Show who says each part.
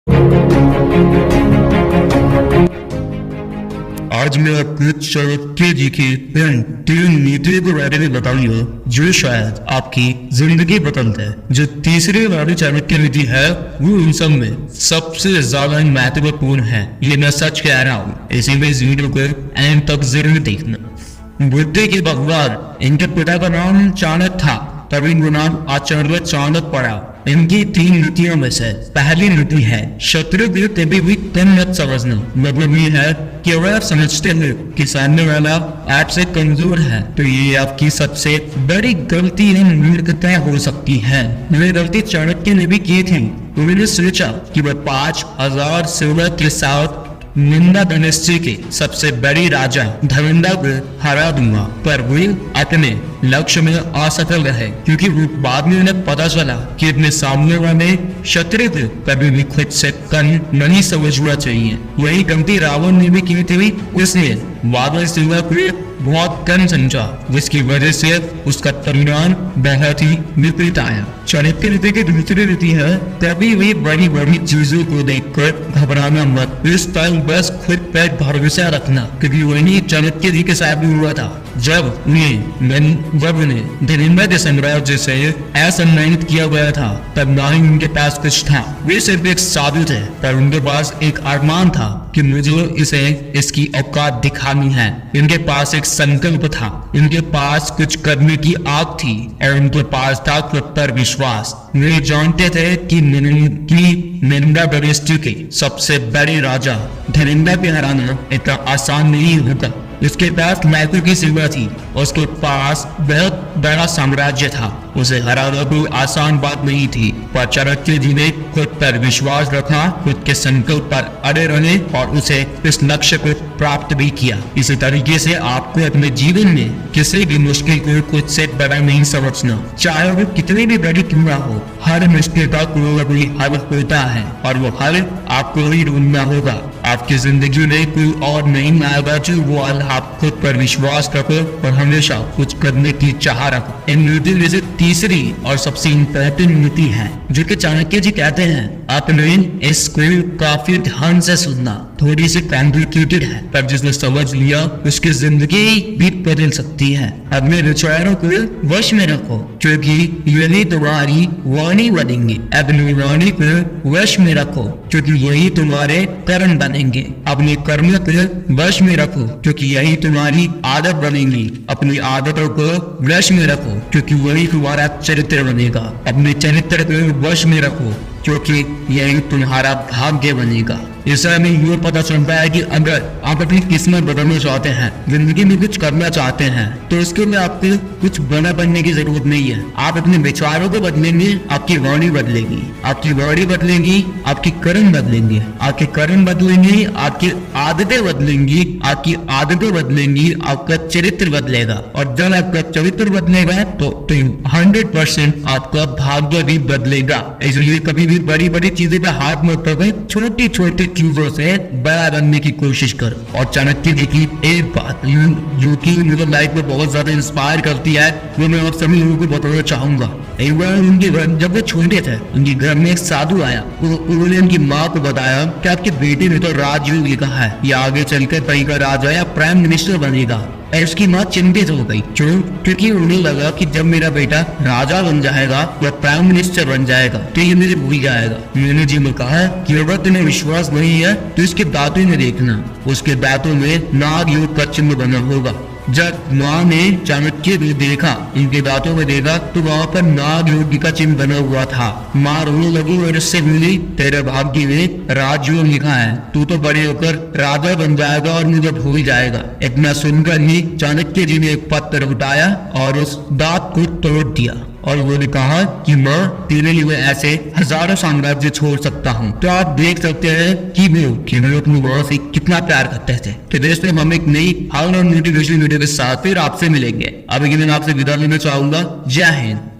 Speaker 1: आज मैं आपको चाणक्य जी की इन 3 नीतियों के बारे में बताऊंगा जो शायद आपकी जिंदगी बदल दे। जो तीसरी वाली चाणक्य नीति है वो इन सब में सबसे ज्यादा महत्वपूर्ण है। ये मैं सच कह रहा हूँ, इसीलिए इस वीडियो को एंड तक जरूर देखना। बुद्धि के भगवान, इनके पिता का नाम चाणक्य था, तभी इनका नाम आचार्य चाणक्य पड़ा। इनकी 3 नीतियों में से पहली नीति है शत्रु को कभी भी कम मत समझना। मतलब ये है कि अगर आप समझते हैं कि सामने वाला आपसे कमजोर है तो ये आपकी सबसे बड़ी गलती है, मूर्खता हो सकती है। ये गलती चाणक्य ने भी की थी। उन्होंने सोचा कि वह 5000 सेना के साथ निंदा दynasty के सबसे बड़ी राजा धविंदा को हरा दूंगा, पर वो अपने लक्ष्य में असफल रहे क्योंकि बाद में उन्हें पता चला कि अपने सामने वाले शत्रु को कभी भी खुद से कम नहीं समझना चाहिए। वही गलती रावण ने भी की थी। उसने वानर सेना को बहुत कम समझा, जिसकी वजह से उसका परिणाम बहुत ही विपरीत आया। चाणक्य नीति की दूसरी नीति है कभी भी बड़ी बड़ी चीजों को देखकर घबराना मत। इस टाइम बस खुद पर भरोसा रखना, क्योंकि वही चाणक्य जी के साथ भी हुआ था। जब उन्हें धनिंदा के साम्राज्य से असम्मानित किया गया था तब ना ही उनके पास कुछ था। वे सिर्फ एक साधु थे, पर उनके पास एक अरमान था कि मुझे इसकी औकात दिखानी है। इनके पास एक संकल्प था, इनके पास कुछ करने की आग थी और उनके पास था खुद पर विश्वास। वे जानते थे कि निंदा दynasty के सबसे बड़े राजा धनिंदा को हराना इतना आसान नहीं होगा। उसके पास मैथुर की सेना थी, उसके पास बहुत बड़ा साम्राज्य था, उसे हराना कोई आसान बात नहीं थी। पर चाणक्य जी ने खुद पर विश्वास रखा, खुद के संकल्प पर अड़े रहे और उसे इस लक्ष्य को प्राप्त भी किया। इसी तरीके से आपको अपने जीवन में किसी भी मुश्किल को खुद से बड़ा नहीं समझना, चाहे वो कितनी भी बड़ी क्यों ना हो। हर मुश्किल का कोई ना कोई हल होता है और वो हल आपको ही ढूंढना होगा। आपकी जिंदगी में कोई और नहीं आएगा जो वो हल आप खुद पर विश्वास रखो और हमेशा कुछ करने की चाह रखो। इन नीति में से तीसरी और सबसे इम्पोर्टेंट नीति है जो कि चाणक्य जी कहते हैं, आपने इसको काफी ध्यान से सुनना। थोड़ी सी कॉम्प्लिकेटेड है, पर जिसने समझ लिया उसकी जिंदगी भी बदल सकती है। अपने विचारों को वश में रखो क्योंकि यही तुम्हारी वाणी बनेंगे। अपनी वाणी को वश में रखो क्योंकि यही तुम्हारे कर्म बनेंगे। अपने कर्म को वश में रखो क्योंकि यही तुम्हारी आदत बनेंगी। अपनी आदतों को वश में रखो क्योंकि वही तुम्हारा चरित्र बनेगा। अपने चरित्र को वश में रखो क्योंकि यही तुम्हारा भाग्य बनेगा। इससे हमें ये पता चलता है कि अगर आप अपनी किस्मत बदलना चाहते हैं, जिंदगी में कुछ करना चाहते हैं, तो उसके लिए आपको कुछ बड़ा बनने की जरूरत नहीं है। आप अपने विचारों को बदलेंगे, आपकी वाणी बदलेगी, आपकी वाणी बदलेगी, आपके कर्म बदलेंगे, आपके कर्म बदलेंगे, आपकी आदतें बदलेंगी, आपकी आदतें बदलेंगी, आपका चरित्र बदलेगा। और जब आपका चरित्र बदलेगा तो 100% आपका भाग्य भी बदलेगा। इसलिए कभी भी बड़ी बड़ी चीजें पे हाथ मत रखो, छोटी छोटी चीजों से बड़ा बनने की कोशिश करो। और चाणक्य जी की एक बात जो कि मुझे लाइफ में बहुत ज्यादा इंस्पायर करती है, वो मैं आप सभी लोगों को बताना चाहूंगा। एक बार उनके घर जब वो छोटे थे, उनके घर में एक साधु आया। उन्होंने उनकी माँ को बताया कि आपके बेटे ने तो राजयोग लिखा है, ये आगे चलकर कहीं का राजा या प्राइम मिनिस्टर बनेगा। उसकी माँ चिंतित हो गई। क्यों? क्योंकि उन्हें लगा कि जब मेरा बेटा राजा बन जाएगा या प्राइम मिनिस्टर बन जाएगा तो ये मुझे भूल जाएगा। मैंने जी में कहा कि अगर तुम्हें विश्वास नहीं है तो इसके दांतों में देखना, उसके दांतों में नाग योग का चिन्ह बना होगा। जब माँ ने चाणक्य ने देखा, इनके दांतों में देखा तो वहाँ पर नाग योग का चिन्ह बना हुआ था। माँ रोने लगी और इससे बोली, तेरे भाग्य में राजयोग लिखा है, तू तो बड़े होकर राजा बन जाएगा और मुझे भूल जाएगा। इतना सुनकर ही चाणक्य जी ने एक पत्थर उठाया और उस दांत को तोड़ दिया और उन्होंने कहा कि मैं तेरे लिए ऐसे हजारों साम्राज्य छोड़ सकता हूँ। तो आप देख सकते हैं कि वो अपनी माँ से कितना प्यार करते थे। तो दोस्तों, हम एक नई और मोटिवेशनल वीडियो के साथ फिर आपसे मिलेंगे। अब मैं आपसे विदा लेना चाहूंगा। जय हिंद।